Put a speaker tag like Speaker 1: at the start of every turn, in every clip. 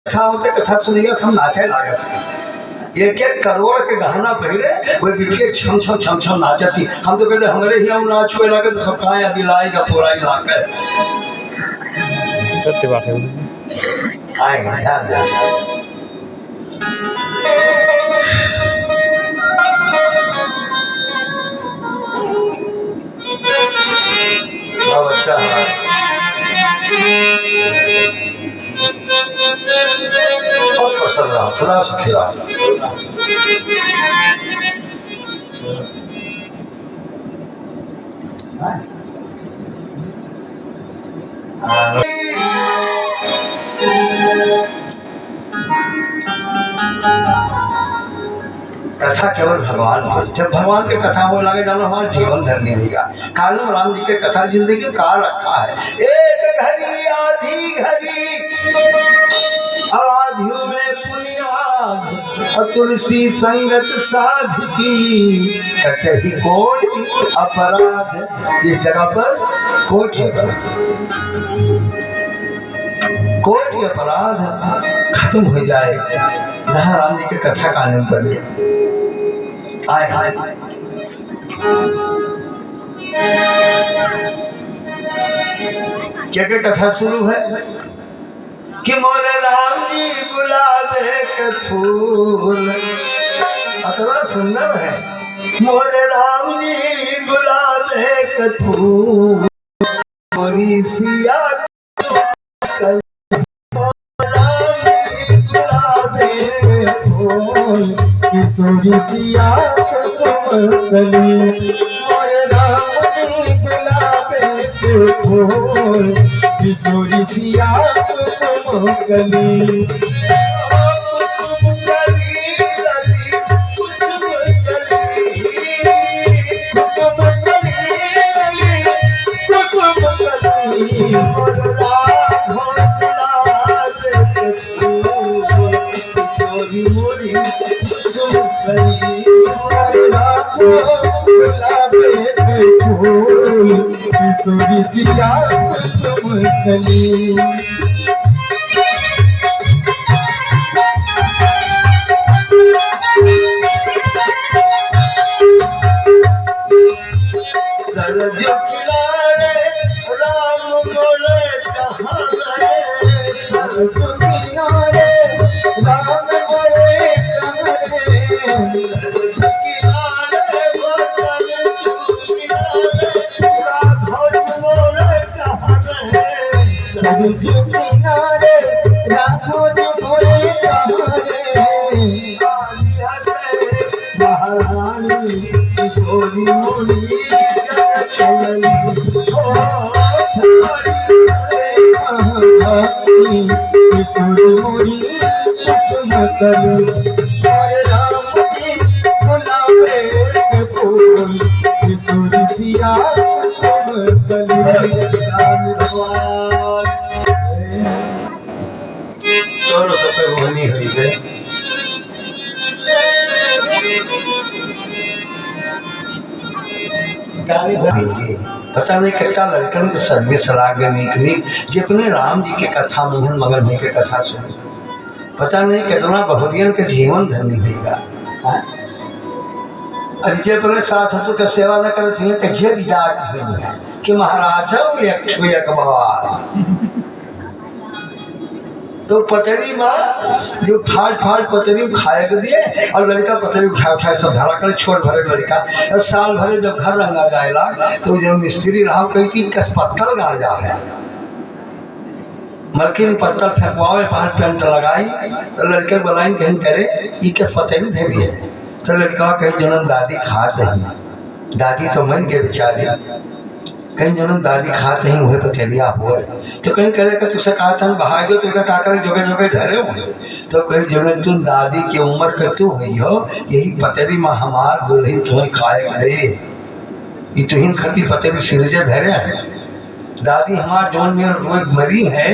Speaker 1: कथा होते कथा सुनिए सब नाचे लागत एक एक करोड़ के गहना पहिरे वो बिटिया छम छम छम छम नाचती। हम तो कहते हमारे ही हम नाच हुए लगे तो सब कहा बिलाई का पूरा इलाका
Speaker 2: सत्य बात है।
Speaker 1: आएगा ध्यान दे। बच्चा बहुत पसंद रहा सदा सुखी रहा। कथा केवल भगवान हो, जब भगवान के कथा हो लगे जानो हमारा जीवन धन्य होगा। कालम राम जी के कथा जिंदगी का रखा है। एक घड़ी आधी घड़ी आधियों में पुनिया और तुलसी संगत साधकी कटही कोटि अपराध। इस जगह पर कोटि अपराध खत्म हो जाए जहाँ राम जी के कथा का आनंद बने। आए आए क्या कथा शुरू है कि मोर राम जी गुलाबे के फूल। अतवा सुंदर है। मोर राम जी गुलाबे के फूल मोरी सिया किशोरी सिया कली मोर राम जी गुलाबे के फूल किशोरी सिया कली। सरजो किनारे राम बोले कहाँ गए। सरजो किनारे राम बोले कहाँ महारानी किशोरी मोरी किशोरी मोरी किशोरी सिया होनी हुई है। पता नहीं कितना लड़कन के सदमे सलाह नीक जितने राम जी के कथा मोहन मगन जी के कथा सुन पता नहीं कितना बहुरियन के जीवन धन्य होगा। अरे अपने साथ हतु के सेवा न करते हैं तो घेर जाती है कि महाराज एक बाबा तो पतरी माँ जो फाट पतरी खाए के दिए और लड़का पतरी उठा सब धरा कर छोड़ भरे लड़का साल भरे जब घर रंगा जाएगा तो जो मिस्त्री रहा कही थी कस पत्थर गा जा है मलकिन पत्थर फेंकवावे 5 पेंट लगाई तो लड़के बुलाई कहीं करे ये कस पतरी धरी है तो लड़का कहीं जनम दादी खाते हैं। दादी तो मर गए बेचारी। कहीं जनम दादी खाते ही हुए पथेलिया हुए तो कहीं करे कि तुझसे कहा था बहा दो तुझका का करे जोगे जोगे धरे हुए तो कहीं जगह तू दादी की उम्र पे तू हुई हो यही पतेरी माँ हमार दुल्ही तुम्हें खाए गए तुहिन खती पतेरी सिर से धरे है। दादी हमार जोन में रोज मरी है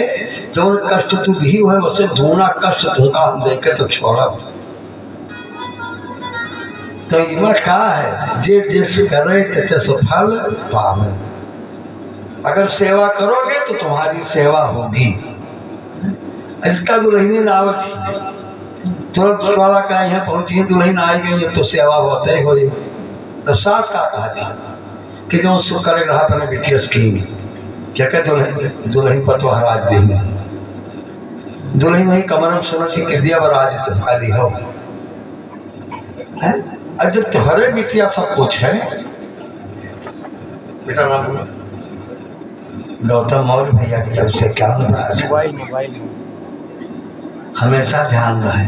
Speaker 1: जोन कष्ट तू दी हुए उससे दूना कष्ट तुमका हम देख के तो छोड़ा। तो इमा कहा है जे जिस करे तैसे सफल पावे। अगर सेवा करोगे तो तुम्हारी सेवा होगी। इतना दुल्हनी लावत तुरंत वाला का यहाँ पहुंची दुल्हन आई गई अब तो सेवा बहुत है हो। तो सास का कहा था कि जो सुख करे रहा अपने बिटिया की क्या कहते दुल्हन पर तो हराज देंगे दुल्हन वही कमर में सुना थी कि दिया बराज तुम खाली हो। अब जब तुम्हारे बिटिया सब कुछ है बेटा नाम गौतम मौर्य भैया की तरफ से क्या मोबाइल हमेशा ध्यान रहे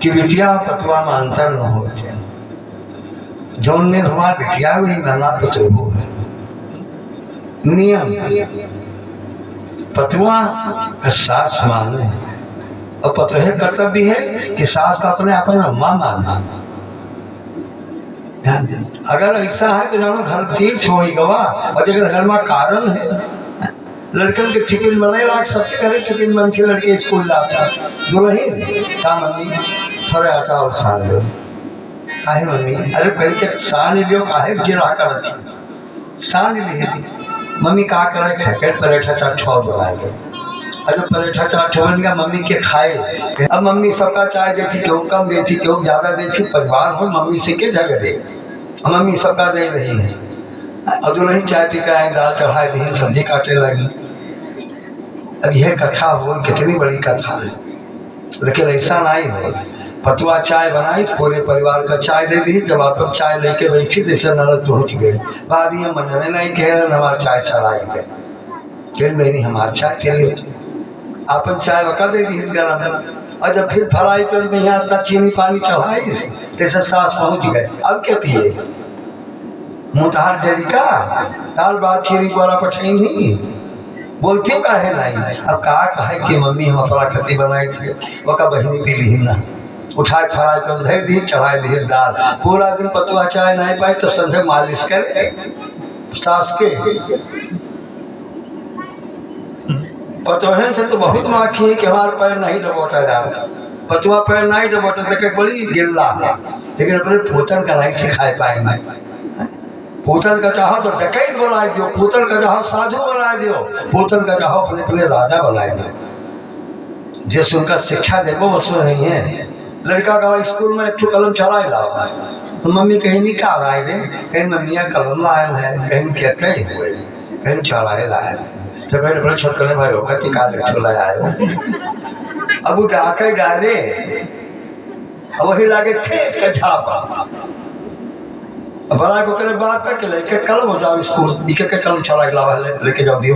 Speaker 1: कि बिटिया और पतवा में अंतर न हो जाए। जौन में हमारा बिटिया वही महला पतो हो नियम पतवा का सास माने और पतोहे कर्तव्य है कि सास का अपने अपना माँ मानना। अगर ऐसा है तो जानो घर तीर्थ हो गवा और अगर घर में कारण है लड़कन के टिफिन बने लाख सबके घरे टिफिन बन के लड़के स्कूल लाता दुल्हन का मम्मी थोड़े आटा और सान लो काहे मम्मी अरे कहीं तक सान लियो काहे गिरा कर थी सान ली मम्मी का करे खैकेट पराठा चाट छो बना दो। अगर पराठा चाट बन गया मम्मी के खाए अब मम्मी सबका चाय देती क्यों कम देती क्यों ज्यादा देती परिवार हो मम्मी से के झगड़े मम्मी सबका दे रही है। अब जो नहीं चाय पी के आए दाल चढ़ाए दी सब्जी काटे लगी। अब यह कथा हो कितनी बड़ी कथा है लेकिन ऐसा नहीं हो पतवा चाय बनाई पूरे परिवार का चाय दे दी। जब आप चाय लेके बैठी जैसे ननद पहुँच गए भाभी हम मनने नहीं कह रहे हमारा चाय सड़ाई गए फिर मेरी हमारा चाय के लिए आपन चाय वका दे दी गरम और जब फिर फराई पर में यहाँ तक चीनी पानी चढ़ाई जैसे सास पहुँच गए। अब क्या पिए मुँह डेरी का दाल बात चीनी वाला पठाई नहीं बोलती का है नहीं। अब कहा है कि मम्मी हम अपना खती बनाई थी वका बहनी पी ली ना उठाए फराई पर धे दी चढ़ाए दी दाल पूरा दिन पतुआ चाय नहीं पाई तो संजय मालिश करे सास के पतोहन से तो बहुत माखी है कि हमारे पैर नहीं डबोटा जाए पतुआ पैर नहीं डबोटा देखे बड़ी गिल्ला लेकिन अपने पूतन का नहीं सिखाए पाएंगे। पूतन का चाहो तो डकैत बना दो पूतन का चाहो साधु बना दो पूतन का चाहो अपने अपने राजा बना दो जिस उनका शिक्षा देखो उसमें नहीं है। लड़का का स्कूल में एक कलम चढ़ाए लाओ तो मम्मी कहीं निकाल आए दे कहीं मम्मिया कलम लाए है कहीं क्या कहीं चढ़ाए लाए तो मेरे बड़े छोटकले भाई होगा कि काल लाया है अब वो डाके डाले अब वही लागे खेत का छापा बड़ा को करे बात तक लेके कलम हो जाओ स्कूल इके के कलम चला लावा लेके जाओ दियो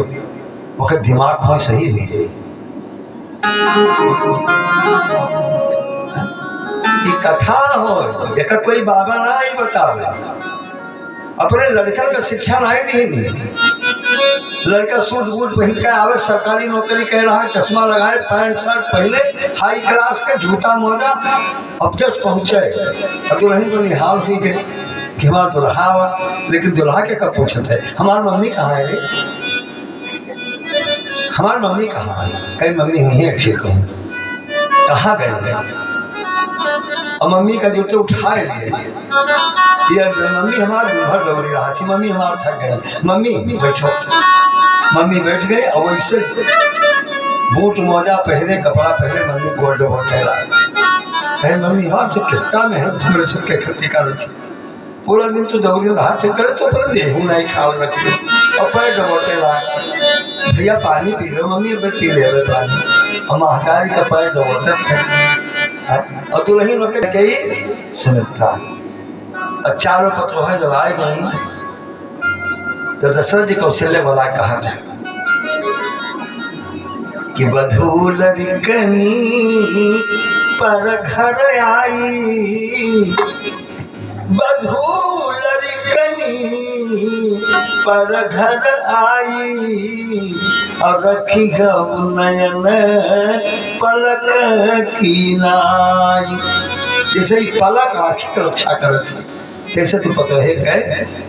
Speaker 1: ओके दिमाग में सही नहीं है। ये कथा हो एक कोई बाबा ना ही बतावे अपने लड़कन का शिक्षा नहीं दी लड़का सूट बूट पहन के आवे सरकारी नौकरी कह रहा है चश्मा लगाए पैंट शर्ट पहने हाई क्लास के जूता मोजा अब जस्ट पहुंचे और दुल्हन तो निहाल हुई गए कि हमारा दुल्हा हुआ लेकिन दुल्हा के कब पूछे थे हमारी मम्मी कहाँ है रे हमारी मम्मी कहाँ है कहीं मम्मी नहीं है ठीक हूँ कहाँ गए और मम्मी का जूते उठाए लिए मम्मी हमारा दिन भर दौड़ी रहा थी मम्मी हमारा थक गए मम्मी बैठो मम्मी बैठ गए और वैसे बूट मोजा पहने कपड़ा पहने मम्मी गोल्ड होटल आए मम्मी हाँ तो कितना मेहनत हमरे सबके खेती कर थी पूरा दिन तो दौड़ी रहा थे करे तो पर देहू नहीं ख्याल रखे और पैर डबोटे लाए भैया पानी पी लो मम्मी अब पी ले पानी और महाकारी का पैर डबोटे थे और दुल्हन होके गई सुमित्रा और चारों पत्रों जब आए गई तो दशरथ जी कौशल्य वाला कहा था कि बधू लड़कनी पर घर आई बधू लड़कनी पर घर आई और रखी नयन पलक की नाई जैसे ही पलक आँखी की रक्षा करती जैसे तू पता है कहे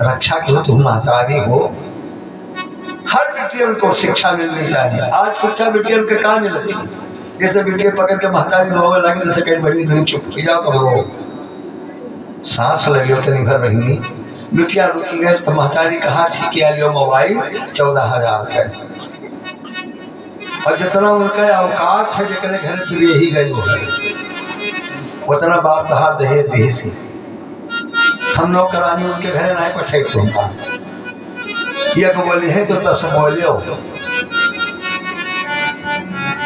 Speaker 1: रक्षा की हो तुम महतारी हो। हर बेटियों को शिक्षा मिलनी चाहिए। आज शिक्षा बेटियों के कहाँ मिलती जैसे बेटियां पकड़ के महतारी रोवे लगे जैसे कहीं बहनी नहीं चुप हो जाओ तो रो सांस लगी हो तो निभर रही बेटिया रुकी गए तो महतारी कहाँ ठीक किया लियो मोबाइल 14,000 का और जितना उनका औकात है जकरे घर तू यही गई हो उतना बाप तहार दहेज दे से हम नौकरानी उनके घरे नहीं पठे तुमका एक बोले है तो 10 बोले हो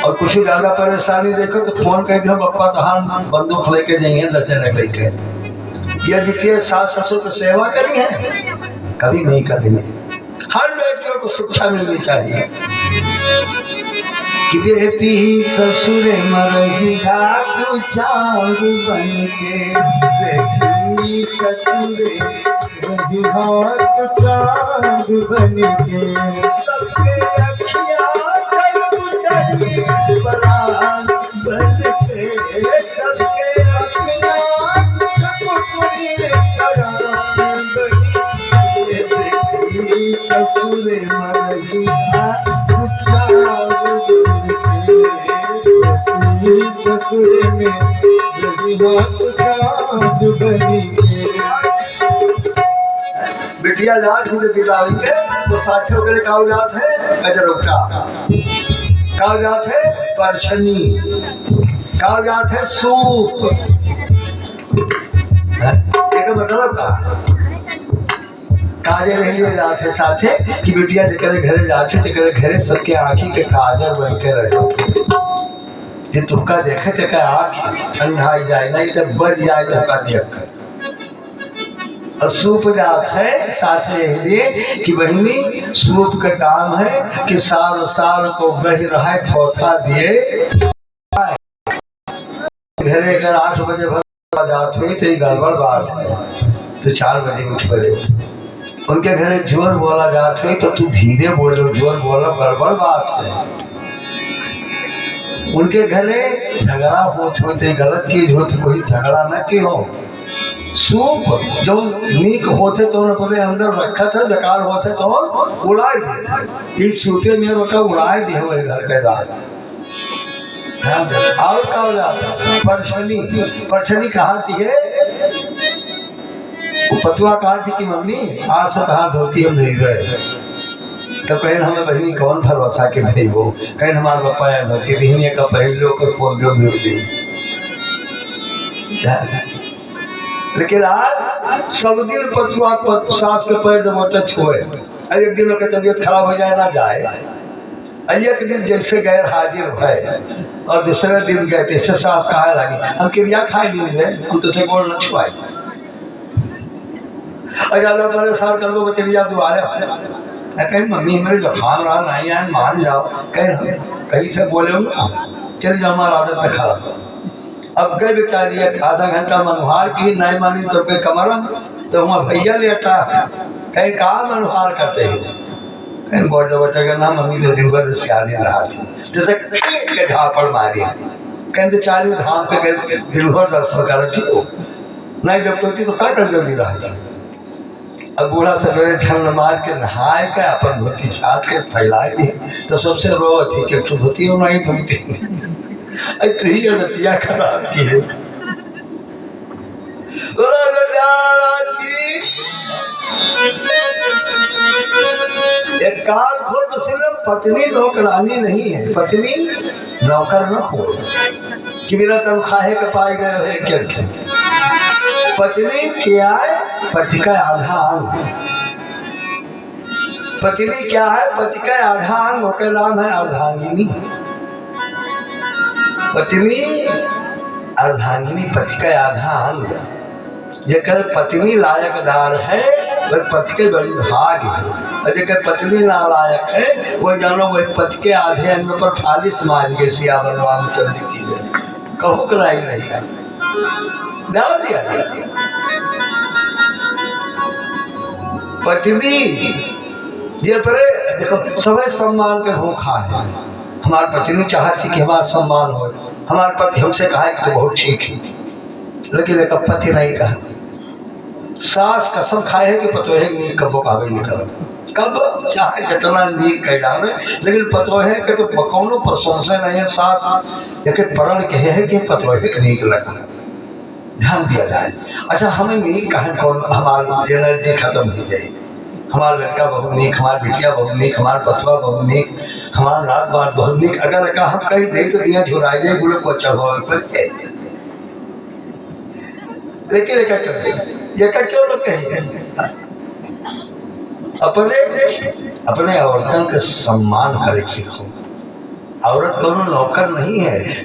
Speaker 1: और कुछ ज्यादा परेशानी देखो तो फोन कर दिया पप्पा तहार बंदूक लेके जाइए दचने लेके ये देखिए सास ससुर की सेवा करी है कभी नहीं करेंगे। हर बेटियों को शिक्षा मिलनी चाहिए कि बेटी ससुर मरहिया तू चांद बन के बेटी ससुर मरहिया तू चांद बन के सबके अखियां कर तू चाहिए बरात बन के सबके अखियां ससुर मरहिया ससुर में बिटिया जात ही बिदाई के तो साथियों के कागजात है गजरुटा कागजात है परछनी कागजात है सूप एक मतलब का काजे रह लिए जाते साथे कि बिटिया जकरे घरे जाते जकरे घरे सबके आँखी के काजर बन के रहे ये तुमका देखे तो क्या आँख ठंडाई जाए नहीं तो बच जाए तुमका देख और सूप जात है साथे लिए कि बहनी सूप का काम है कि सार सार को बह रहा थोथा दिए घरे अगर 8 बजे भर जात हुई तो गड़बड़ बात है तो 4 बजे उठ पड़े उनके घरे जोर बोला जात हुई तो तू धीरे बोलो जोर बोलो गड़बड़ बात है उनके घरे झगड़ा होते गलत चीज होती कोई झगड़ा न की हो सूप जो नीक होते तो अपने अंदर रखा था बेकार होते तो उड़ाए दे इस सूपे में रोका उड़ाए दे हुए घर के रात और का हो जाता परछनी परछनी कहाँ थी है पतुआ कहा थी कि मम्मी आज से कहाँ धोती हम नहीं गए तो कहीं हमें बहनी कौन भरोसा के भाई वो कहीं हमारे पापा या धोती बहनी का पहले को पोल दो मिल दी लेकिन आज सब दिन पतुआ सास के पैर मोटा छोए एक दिन का तबीयत खराब हो जाए ना जाए एक दिन जैसे गैर हाजिर भय और दूसरे दिन गए जैसे सास कहा लगी हम क्रिया खाए लेंगे हम तुझे गोल न छुआए ज्यादा परेशान कर लो बचलिया दोबारा कहीं मम्मी मेरे जुकाम रहा नहीं आए मान जाओ कहीं से बोले ना चल जाओ हमारा आदत में खराब अब गए बेचारी आधा घंटा मनुहार की नहीं मानी तो गए कमरम तो वहाँ भैया लेटा कहीं कहा मनुहार करते हैं कहीं बोटे बोटे का ना मम्मी तो दिन भर सियानी रहा थी जैसे के झापड़ मारी कहीं तो 40 धाम के गए दिन भर दर्शन कर थी नहीं डॉक्टर की तो क्या कर जल्दी रहा था अब बूढ़ा सवेरे ठंड मार के नहाए के अपन धोती छाट के फैलाए दी तो सबसे रो थी कि धोती हो नहीं धोती ही अदतिया खराब की है एक काल खोल तो सिर्फ पत्नी नौकरानी नहीं है पत्नी नौकर न हो कि मेरा तनख्वाह के पाए गए है क्या पत्नी क्या है पति का आधा अंग पत्नी क्या है पति का आधा अंग उसका नाम है अर्धांगिनी पत्नी अर्धांगिनी पति का आधा अंग जेकर पत्नी लायकदार है वह पति के बड़ी भाग है और जेकर पत्नी नालायक है वो जानो वह पति के आधे अंग पर फालिश मार के सियावर रामचंद्र की गई कहो कराई नहीं डाल दिया पत्नी ये परे देखो सभी सम्मान के भूखा है हमारे पत्नी चाहती कि हमारा सम्मान हो हमारे पति हमसे कहा कि तो बहुत ठीक है लेकिन एक पति नहीं कहा सास कसम खाए है कि पतोहे नीक कबो काबे नहीं करो कब चाहे जितना नीक कह जाए लेकिन पतोहे के तो कौनो प्रशंसा नहीं है सास लेकिन परण कहे है कि पतोहे नीक लगा ध्यान दिया जाए अच्छा हमें नीक कहें कौन हमारी एनर्जी खत्म हो जाए हमारा लड़का बहुत नीक हमारी बिटिया बहुत नीक हमारा पतवा बहुत नीक हमारा रात बात बहुत निक अगर का हम कही दे तो दिया झुराई दे गुलो को चढ़ावे पर लेकिन ये क्यों लोग कहेंगे अपने औरतों के सम्मान करे सीखो। औरत दोनों नौकर नहीं है।